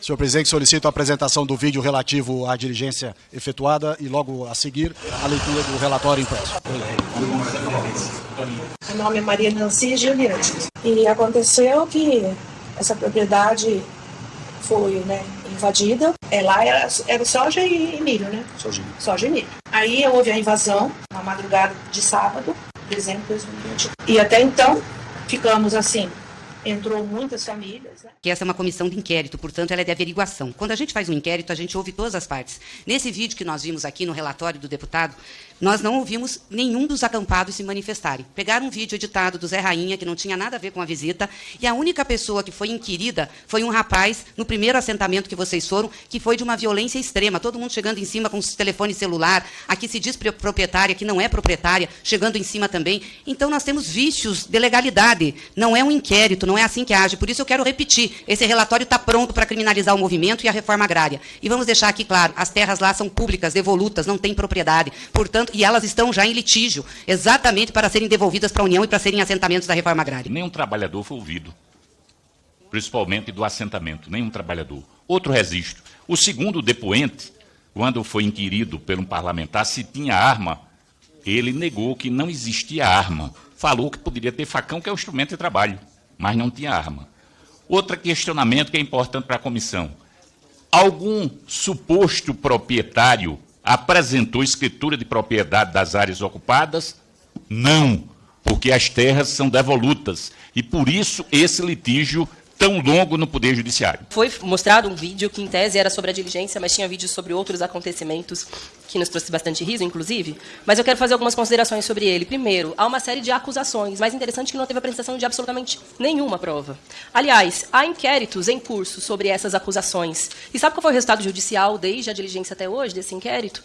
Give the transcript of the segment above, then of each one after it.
Senhor presidente, solicito a apresentação do vídeo relativo à diligência efetuada e logo a seguir a leitura do relatório impresso. Meu nome é Maria Nancy Juliane. E aconteceu que essa propriedade foi, invadida. Lá era soja e milho, né? Soja e milho. Aí houve a invasão na madrugada de sábado, dezembro de 2020. E até então ficamos assim. Entrou muitas famílias. Que essa é uma comissão de inquérito, portanto, ela é de averiguação. Quando a gente faz um inquérito, a gente ouve todas as partes. Nesse vídeo que nós vimos aqui no relatório do deputado, nós não ouvimos nenhum dos acampados se manifestarem. Pegaram um vídeo editado do Zé Rainha, que não tinha nada a ver com a visita, e a única pessoa que foi inquirida foi um rapaz, no primeiro assentamento que vocês foram, que foi de uma violência extrema, todo mundo chegando em cima com os telefones celular, aqui se diz proprietária, que não é proprietária, chegando em cima também. Então, nós temos vícios de legalidade. Não é um inquérito, não é assim que age. Por isso, eu quero repetir, esse relatório está pronto para criminalizar o movimento e a reforma agrária. E vamos deixar aqui claro, as terras lá são públicas, devolutas, não têm propriedade. Portanto, e elas estão já em litígio, exatamente para serem devolvidas para a União e para serem assentamentos da reforma agrária. Nenhum trabalhador foi ouvido, principalmente do assentamento, nenhum trabalhador. Outro registro, o segundo depoente, quando foi inquirido por um parlamentar se tinha arma, ele negou que não existia arma. Falou que poderia ter facão, que é o instrumento de trabalho, mas não tinha arma. Outro questionamento que é importante para a comissão. Algum suposto proprietário apresentou escritura de propriedade das áreas ocupadas? Não, porque as terras são devolutas. E, por isso, esse litígio tão longo no Poder Judiciário. Foi mostrado um vídeo que, em tese, era sobre a diligência, mas tinha vídeos sobre outros acontecimentos, que nos trouxe bastante riso, inclusive. Mas eu quero fazer algumas considerações sobre ele. Primeiro, há uma série de acusações, mas interessante que não teve apresentação de absolutamente nenhuma prova. Aliás, há inquéritos em curso sobre essas acusações. E sabe qual foi o resultado judicial desde a diligência até hoje, desse inquérito?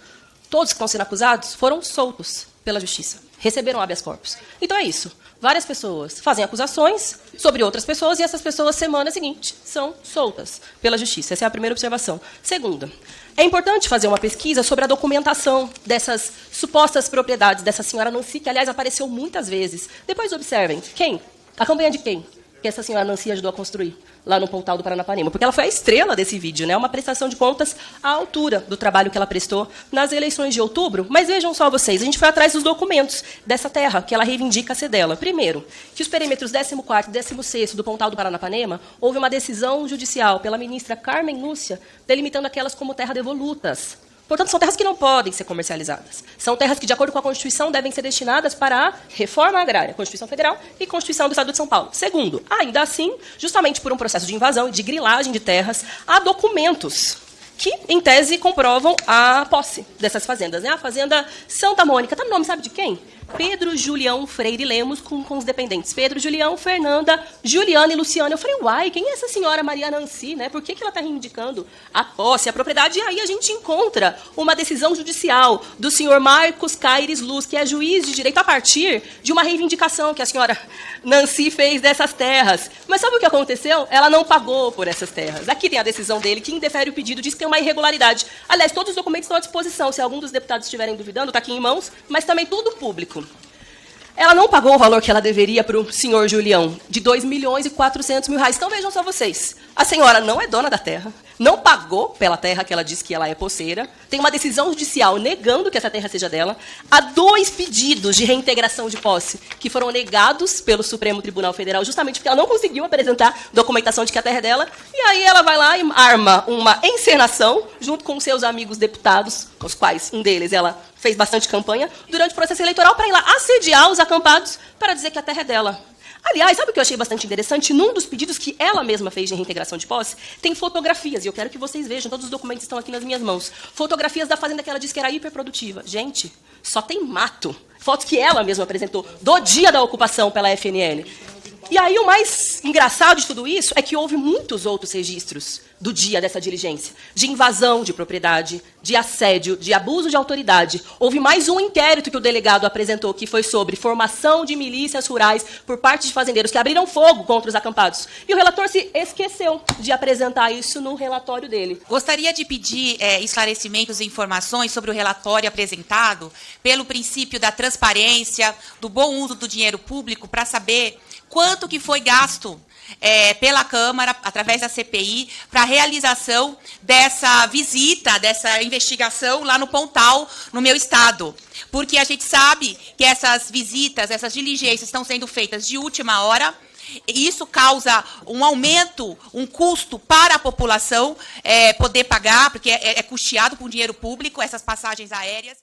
Todos que estão sendo acusados foram soltos pela Justiça. Receberam habeas corpus. Então é isso. Várias pessoas fazem acusações sobre outras pessoas e essas pessoas, semana seguinte, são soltas pela Justiça. Essa é a primeira observação. Segunda, é importante fazer uma pesquisa sobre a documentação dessas supostas propriedades dessa senhora Nancy, que, aliás, apareceu muitas vezes. Depois observem. Quem? A campanha de quem? Que essa senhora Nancy ajudou a construir lá no Pontal do Paranapanema, porque ela foi a estrela desse vídeo, né? Uma prestação de contas à altura do trabalho que ela prestou nas eleições de outubro. Mas vejam só vocês, a gente foi atrás dos documentos dessa terra que ela reivindica ser dela. Primeiro, que os perímetros 14º e 16º do Pontal do Paranapanema, houve uma decisão judicial pela ministra Carmen Lúcia, delimitando aquelas como terra devolutas. Portanto, são terras que não podem ser comercializadas. São terras que, de acordo com a Constituição, devem ser destinadas para a reforma agrária, Constituição Federal e Constituição do Estado de São Paulo. Segundo, ainda assim, justamente por um processo de invasão e de grilagem de terras, há documentos que, em tese, comprovam a posse dessas fazendas. A Fazenda Santa Mônica, está no nome, sabe de quem? Pedro Julião Freire Lemos com os dependentes. Pedro Julião, Fernanda, Juliana e Luciana. Eu falei, uai, quem é essa senhora Maria Nancy, né? Por que ela está reivindicando a posse, a propriedade? E aí a gente encontra uma decisão judicial do senhor Marcos Caires Luz, que é juiz de direito a partir de uma reivindicação que a senhora Nancy fez dessas terras. Mas sabe o que aconteceu? Ela não pagou por essas terras. Aqui tem a decisão dele, que indefere o pedido, diz que tem uma irregularidade. Aliás, todos os documentos estão à disposição. Se algum dos deputados estiverem duvidando, está aqui em mãos, mas também tudo público. Ela não pagou o valor que ela deveria para o senhor Julião, de R$2.400.000. Então, vejam só vocês. A senhora não é dona da terra, não pagou pela terra que ela diz que ela é posseira, tem uma decisão judicial negando que essa terra seja dela, há 2 pedidos de reintegração de posse que foram negados pelo Supremo Tribunal Federal, justamente porque ela não conseguiu apresentar documentação de que a terra é dela, e aí ela vai lá e arma uma encenação, junto com seus amigos deputados, com os quais um deles ela fez bastante campanha, durante o processo eleitoral, para ir lá assediar os acampados para dizer que a terra é dela. Aliás, sabe o que eu achei bastante interessante? Num dos pedidos que ela mesma fez de reintegração de posse, tem fotografias, e eu quero que vocês vejam, todos os documentos estão aqui nas minhas mãos. Fotografias da fazenda que ela disse que era hiperprodutiva. Gente, só tem mato. Fotos que ela mesma apresentou do dia da ocupação pela FNL. E aí o mais engraçado de tudo isso é que houve muitos outros registros do dia dessa diligência, de invasão de propriedade, de assédio, de abuso de autoridade. Houve mais um inquérito que o delegado apresentou, que foi sobre formação de milícias rurais por parte de fazendeiros que abriram fogo contra os acampados. E o relator se esqueceu de apresentar isso no relatório dele. Gostaria de pedir esclarecimentos e informações sobre o relatório apresentado pelo princípio da transparência, do bom uso do dinheiro público, para saber quanto que foi gasto pela Câmara, através da CPI, para a realização dessa visita, dessa investigação lá no Pontal, no meu estado. Porque a gente sabe que essas visitas, essas diligências estão sendo feitas de última hora, e isso causa um aumento, um custo para a população poder pagar, porque é custeado com dinheiro público essas passagens aéreas.